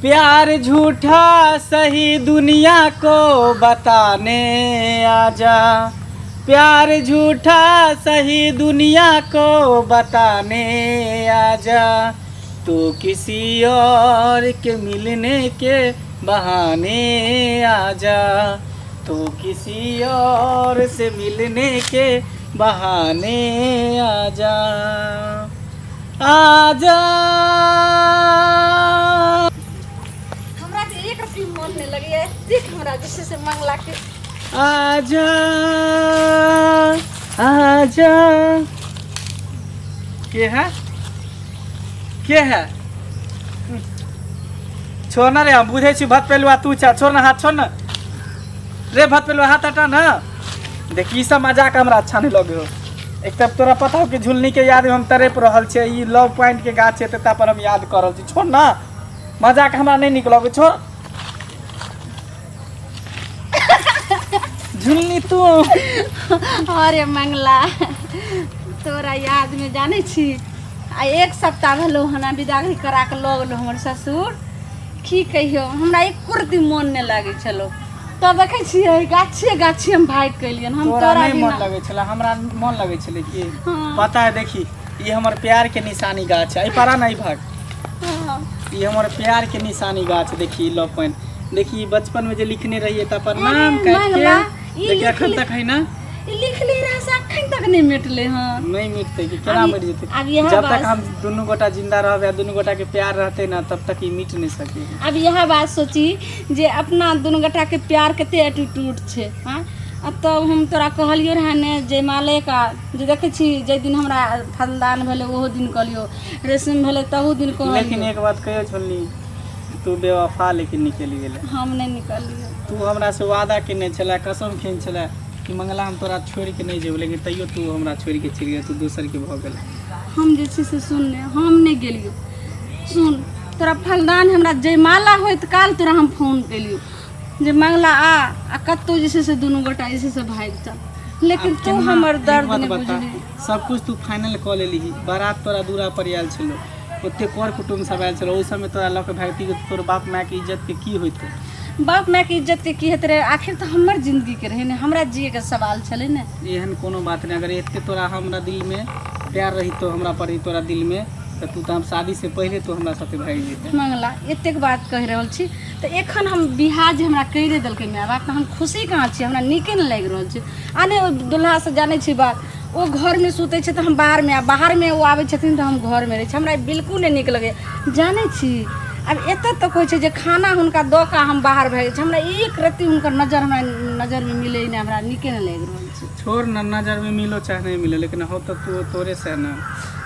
प्यार झूठा सही दुनिया को बताने आजा। प्यार झूठा सही दुनिया को बताने आजा। तो किसी और के मिलने के बहाने आजा। तो किसी और से मिलने के बहाने आजा। आजा। हमरा के एक रत्ती मन नहीं लगी है देख हमरा जैसे से मंगला के आजा आजा। के है छोड़ ना रे, हम बुझे छी भत पेलुआ तू छा। छोड़ ना हाथ, छोड़ ना रे भत पेलुआ, हाथ हटा ना। देखी सब मजाक हमरा अच्छा नहीं लगे हो। एक तब तोरा पता हो कि झुलनी के याद में हम तरेप रहल छे। ई लव पॉइंट के गाछ है ता पर हम याद कर रहल छी। छोड़ ना, मजाक हमरा नहीं निक लगे। छोड़ झुलनी तू। अरे मंगला तोरा याद में जाने छी आ एक सप्ताह भेलो हना विदागरी करा के लग लो हमर ससुर। की कहियो हमरा एक कुर्ती मन नहीं लागे छलो। तो देखे छियै गाछे गाछे हम भाग कलियन। हम तोरा तोरा नहीं मन लगे छला, हमरा मन लगे छले कि पता है। देखी ये हमर प्यार के निशानी गाछ है। पारा नहीं भाग। हाँ। ये हमर प्यार के निशानी गाछ। देखी लव पॉइंट, देखी बचपन में जो लिखने रहिए ता पर नाम काट के देखी अखन तक है ना। लिखले रहे से अखन तक नहीं मिटले। हाँ नहीं मिटते कि केना मिट जेते। जब तक हम दोनों गोटा जिंदा रहबे, दोनों गोटा के प्यार रहते ना, तब तक ये मिट नहीं सके। अब यह बात सोची जे अपना दोनों गोटा के प्यार कते एटीट्यूड छे। हाँ तब हम तोरा कहलियो रहे ने जयमाले का जे देखे छी जे दिन हमरा फलदान भेले ओहो दिन कहलियो, रेशम भेले तहु दिन कहलियो। लेकिन एक बात कहियो छोलनी, तू बेवफा लेकिन निकल गेले। हम नहीं निकलियो। तू हमरा से वादा केने छला, कसम खेन छला कि मंगला हम तोरा छोड़ के नहीं जेब, लेकिन तैयो तू हमरा छोड़ के चल गया। तू दूसर के भ गेल। हम जे से सुन ले, हम नहीं गेलियो। सुन तोरा फलदान हमरा जयमाला होइत काल तोरा हम फोन केलियो जे मंगला आ कत्तो जैसे से दोनों गोटा जैसे से भाग चल। लेकिन तू हमर दर्द नहीं बुझली। सब कुछ तू फाइनल क लेली। बारात तोरा दूरा पर आयल छलो, ओते कर कुटुम सब आयल छलो। ओइ समय तोरा लक भागती तोर बाप माय के इज्जत के की होइते। बाप माय के इज्जत के की हेत रहे। आखिर तो हमर जिंदगी के रहे ने, हमरा जिए के सवाल छले ने। एहन कोनो बात नहीं। अगर एते तोरा हमरा दिल में प्यार रही तो हमरा पर ही तोरा दिल में, तो तू तो हम शादी से पहले तो हमरा साथे भाग जेते। मंगला एतेक बात कह रहल छी तो एखन हम बियाह जे हमरा कइरे देलकै माय बाप, हम खुशी कहाँ छी। हमरा नीके नहीं लागि रहल छै। आने दुल्हा से जाने छी बात, वो घर में सुते छे तो हम बाहर में, बाहर में वो आवे छथिन तो हम घर में रहे छी। हमरा बिल्कुल नहीं नीक लगे। जाने छी अब एत तक होइ छै जे खाना हुनका दऽ का हम बाहर भागे छी। हमरा एक रत्ती हुनकर नजर में मिले नहीं, हमरा नीके नहीं लागि रहल छै। छोड़ न, नजर में मिलो चाहे नहीं मिलो, लेकिन हो तो तू तोरे से ना,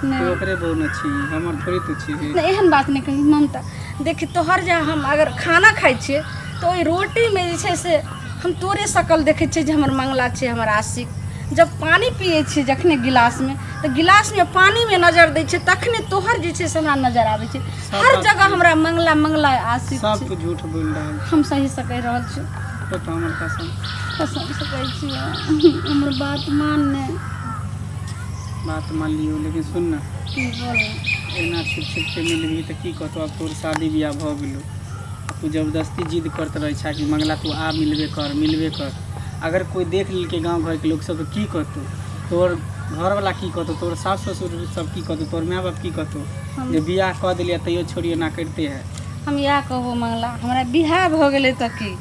तू ओकरे बहु न छी, हमर थोड़ी तू छी। नहीं एहन बात नहीं कही ममता। देखी तोहर जा हम अगर खाना खाई छे तो ओई रोटी में जे छै से हम तोरे शकल देखे छे जे हमर मंगला छे, हमर आशिक। जब पानी पिए छे जखने गिलास में, तो गिलास में पानी में नजर दे छे तखने तोहर जे छे से हमरा नजर आवे छे। हर जगह हमरा मंगला मंगला आशिक छे। सब तू झूठ बोल रहल छै। हम सही से कह रहल छी। तो हमर कसम से कहै छी हमर बात मान ने। बात मान लियो, लेकिन सुन ना, की बोले एना छुप छुप के मिलबी तो की कहतो। अब तोर शादी बियाह भ गेलो, तू जबरदस्ती जिद करत रहे छा कि मंगला तू आ मिलबे कर। अगर कोई देख लेल के गांव घर के लोग सब तो की कहतो, तोर घर वाला की कहतो, तोर सास ससुर सब की कहतो, तोर माय बाप की कहतो जे बियाह क देलिया तैयो छोड़ियो ना करते है। हम या कहबो मंगला हमरा बियाह भ गेलै त की,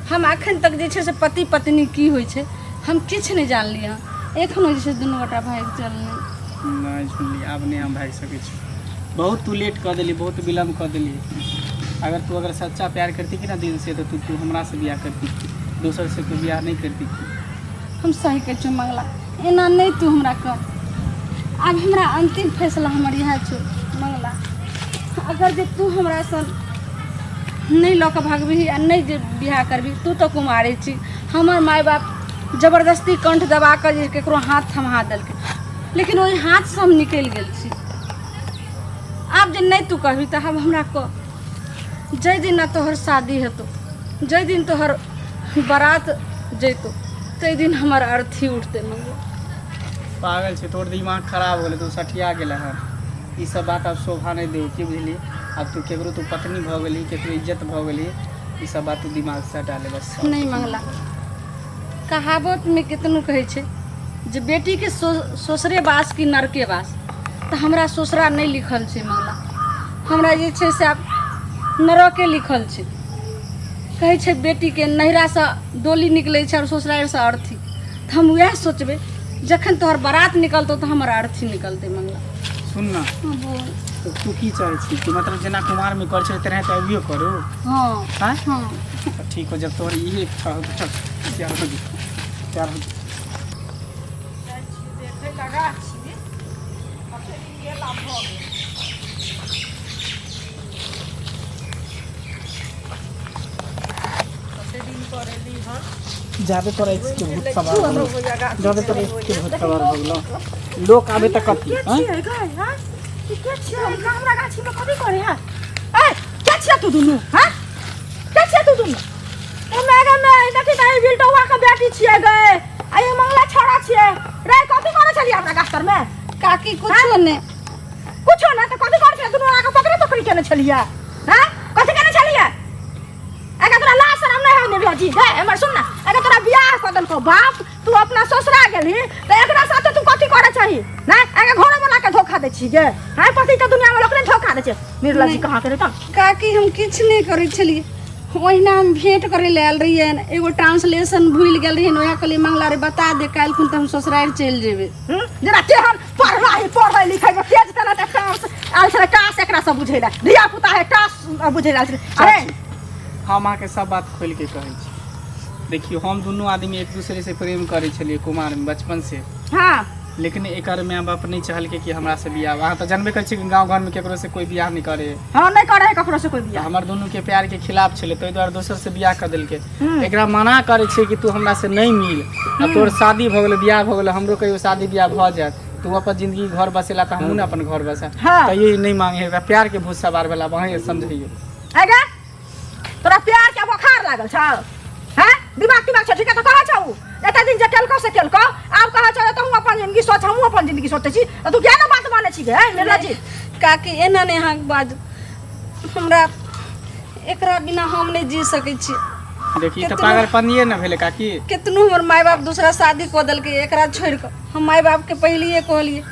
हम अखन तक जे छै से पति पत्नी की होइ छै हम किछ नहीं जानलिए। एखनो जे छै दुनू गोटा भाग चलनी। नहीं सुनली, आब नहीं हम भाग सके छी। बहुत तू लेट कर देली, बहुत विलम्ब कर देली। अगर सच्चा प्यार करती कि ना दिल से, तो तू हमरा से बियाह करती, दूसर से तू बियाह नहीं करती। हम सही कह छो मंगला, एना नहीं तू हमरा कर। अब हमरा अंतिम फैसला हमर यह छो मंगला, अगर जे तू हमरा सन नहीं लऽ कऽ भागबही आ नहीं जे बियाह करबी, तू तो कुमारी छी। हमर माय बाप जबरदस्ती कंठ दबा कर जे केकरो हाथ थमा देलकै, लेकिन ओहि हाथ से हम निकलि गेल छी। आब जे नहीं तू कहबी तऽ अब हमरा कह। जै दिन तोहर शादी हेतौ, जै दिन तोहर बारात जैतो, तै दिन हमर अर्थी उठते मंगला। पागल छे, तोर दिमाग खराब हो गए, तू सठिया गेल है। ये सब बात अब शोभा नहीं दे, की बुझली। अब तू केकरो तू पत्नी भऽ गेली केकरो इज्जत भऽ गेली ई सब बात तू दिमाग से हटा ले बस। नहीं मंगला कहावत में कितनो कहे छे जे बेटी के ससुरे बास की नरके बास तो हमरा ससुरा नहीं लिखल छे मंगला हमरा जे छे से आब नरके लिखल छे। कहे छे बेटी के नैहरा से डोली निकले छे और ससुराल से अर्थी तो हम वह सोचबे जखन तोहर बारात निकलतो तो हमारा अर्थी निकलते मंगला। सुन ना हाँ, बोल। तो तू की चाहे छी कि मतलब जेना कुमार में कर छे तेरे तो अभियो करो। हाँ हाँ हाँ ठीक हो जब तोहर ये इच्छा हो तो चल तैयार हो जी तैयार हो जी। जाबे तोरा इसके भूत सवार हो जाबे तोरा इसके भूत सवार हो गेलो लोग आबे तक कथी हां के छिया हमरा गाछी में कथी करे है ए के छिया तू दुनु हां के छिया तू दुनु ए मेगा में देखि नहीं बिल्टवा का बेटी छिए गए आ ये मंगला छोरा छिए रे कथी करे छली हमरा गाछर में काकी कुछो ने तो कथी करे छली दुनु आके पकड़ी केने छलिया हां कथी केने छलिया एका तोरा लाज शरम नहीं है निर्लजी है हमर सुन ना एका तोरा बियाह क देलको बाप तू अपना ससुरा गेली त एकरा साथे तू कथी करे छही ना एका घर बना के धोखा दे छी गे हाय पति त दुनिया में लोग ने धोखा दे छै निर्लजी कहां करे त काकी हम किछ नहीं करे छलिए ओहिना हम भेंट करे ले आल रहिए एगो ट्रांसलेशन भूल गेल रहिए ओया कहली मंगला रे बता दे काल खुन त हम ससुराल चल जेबे जरा तेहन पढ़ाई लिखाई में तेज तना त टास आल छे टास एकरा सब बुझेला धिया पुता है टास बुझेला अरे हम आके सब बात खोल के कहै छी देखियो हम दोनों आदमी एक दूसरे से प्रेम करे छलिए कुमार में बचपन से। हां लेकिन एकर माँ बाप नहीं चाहल के कि हमरा से बियाह वहाँ तो जानबे कर छी गांव घर में केकरो से कोई बियाह नहीं करे। हां नहीं करे ककरो से कोई बियाह हमर दोनों के प्यार के खिलाफ छले तो द्वारा दोसर से बियाह कर देल के एकरा मना करे छे कि तू हमरा से नहीं मिल आ तोर शादी भ गेले बियाह भ गेले हमरो कहियो शादी बियाह भ जात तू अपन जिंदगी घर बसेला त हमहू न अपन घर बसा त ये नहीं मांगे है प्यार के भूत सवार वाला वही समझियो आगे तोरा प्यार के बुखार लागल छ हैं दिमाग छ ठीक है तो कहा छौ एता दिन जे केलको से केलको आब कहा छौ त हम अपन जिंदगी सोच हम अपन जिंदगी सोचै छी तू क्या ना बात माने छी गे मेरा जी काकी एना ने हां बात हमरा एकरा बिना हम नहीं जी सकै छी। देखी त पागलपनिए न भेले काकी कितनो हमर माय बाप दूसरा शादी क देल के एकरा छोड़ के हम माय बाप के पहलिए कहलिए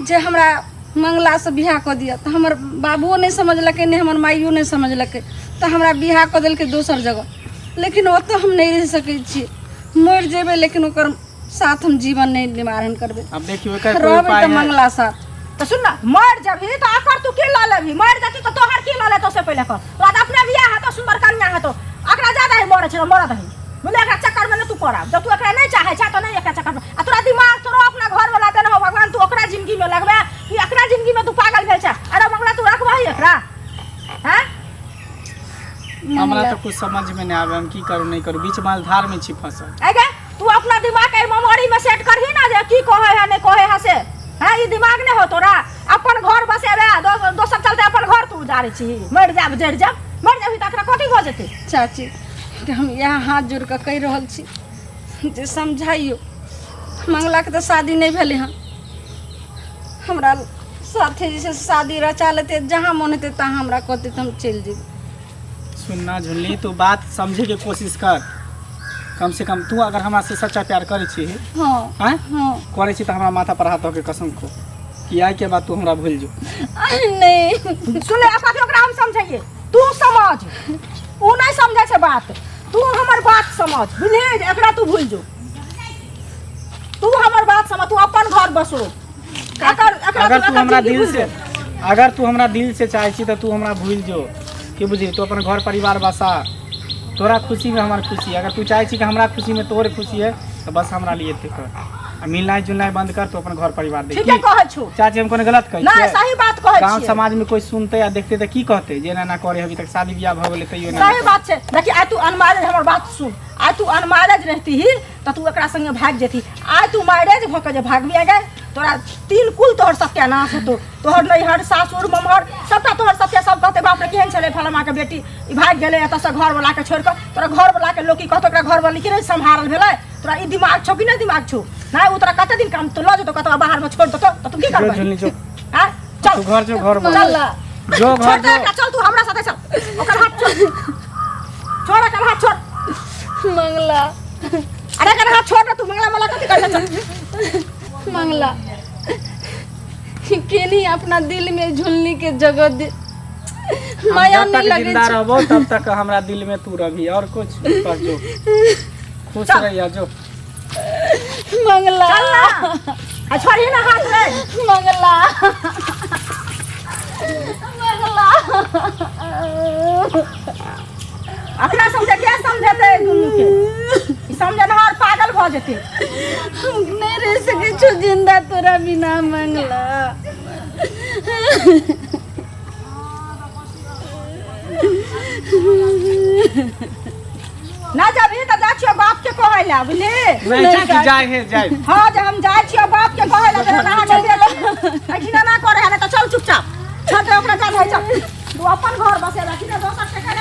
जे हमरा मंगला से बियाह क दिया त हमर बाबुओ नहीं समझलके ने हमर माइयो नहीं समझलके त हमरा बियाह क देल के दोसर जगह लेकिन ओ तो हम नहीं रह सकै छी मर जेबे लेकिन ओकर साथ हम जीवन नहीं निवारण करबे। अब देखियो एकर कोई उपाय है मंगला साथ तो सुन ना मर जभी तो आकर तू के ला लेबी मर जाती तो तोहर के ला ले तो से पहले कर तो आज अपने बियाह है तो सुंदर कन्या है तो अकरा ज्यादा ही मरे छ मरत है बोले एकरा चक्कर में तू पड़ा जब तू एकरा नहीं चाहे छ तो नहीं एकरा चक्कर में आ तोरा दिमाग तोरा अपना घर वाला देना हो भगवान तू ओकरा जिंदगी में लगबे कि एकरा जिंदगी में तू पागल भेल छ अरे मंगला तू रखबही एकरा हैं हमरा तो कुछ समझ में नहीं आवे हम की करू नहीं करू बीच माल धार में छी फंसल आगे तू अपना दिमाग के मेमोरी में सेट करही ना जे की कहे है नहीं कहे है से हां ई दिमाग नहीं हो तोरा अपन घर बसेबे दोसर चलते अपन घर तू उजारे छी मर जाब जड़ जाब मर जाबी त एकरा कोठी भ जेते चाची कि हम यहाँ हाथ जोड़ के कह रहल छी जे समझाइयो मंगला के तो शादी नहीं भेले हन हमरा साथे जैसे शादी रचा लेते जहाँ मन होते तहाँ हमरा कहते तो हम चल जेबे। सुनना झुल्ली तू बात समझे के कोशिश कर कम से कम तू अगर हमरा से सच्चा प्यार करे छी हाँ हैं हाँ करे छी त हमरा माथा पर हाथ के कसम को कि आई के बाद तू हमरा भूल जो नहीं सुन ले अपना ओकरा हम समझाइए तू समझ ऊ नहीं समझे छे बात तू हमर बात समझ बुझे एकरा तू भूल जो तू हमर बात समझ तू अपन घर बसो अगर तू हमरा दिल से अगर तू हमरा दिल से चाहे छी त तू हमरा भूल जो कि बुझी तू अपन घर परिवार बसा तोरा खुशी में हमार खुशी अगर तू चाहे छी कि हमरा खुशी में तोरे खुशी है तो बस हमरा लिए ते कर आ मिलनाई जुलनाई बंद कर तो अपन घर परिवार देख ठीक है कहै छु चाची हम कोनो गलत कहै ना सही बात कहै छी गांव समाज में कोई सुनते या देखते त की कहते जे ना करे अभी तक शादी ब्याह भ गेले तइयो ना सही बात छे देखि आ तू अनमैरिज हमर बात सुन आ तू अनमैरिज रहती ही त तू एकरा संगे भाग जेती आ तू मैरिज भ के जे भागबिया गए तोरा तीन कुल तोहर सत्यानाश होतो तोहर नैहर सासुर ममहर सबटा तोहर सत्या सब कहते बाप रे केहन छले फलमा के बेटी ई भाग गेले एत से घर वाला के छोड़ के तोरा घर वाला के लोकी कहतो एकरा घर वाली के नहीं संभारल भेले तोरा ई दिमाग छौ कि नहीं दिमाग छौ ना उ तोरा कते दिन काम तो ल जतो कतवा बाहर में छोड़ दतो त तू की करबे झुल्ली जो हां चल तू घर जो घर चल जो घर छोड़ दे जो एकरा, चल तू हमरा साथे चल ओकर हाथ छोड़ एकर हाथ छोड़ मंगला अरे एकर हाथ छोड़ ना तू मंगला मला कथी कर चल मंगला केनी अपना दिल में झुलनी के जगह दे हम माया जब नहीं तक लगे जिंदा रहबो तब तक हमरा दिल में तू रही और कुछ बस जो खुश रहिया जो मंगला चल ना आ छोड़ी ना हाथ रे मंगला मंगला अपना समझे क्या समझते दुनू के ई समझनहार पागल भ जेते हम नहीं रह सके छो जिंदा तोरा बिना मंगला ना जबी त जा छियो बाप के कहैला बुझली नहीं कि जाए है जाए हां जे हम जाय छियो बाप के कहैला जे ना नहीं देले ऐठी ना करे है ना तो चल चुपचाप छोड़ दे ओकरा जा है चल तू अपन घर बसे रखी ना दोसर के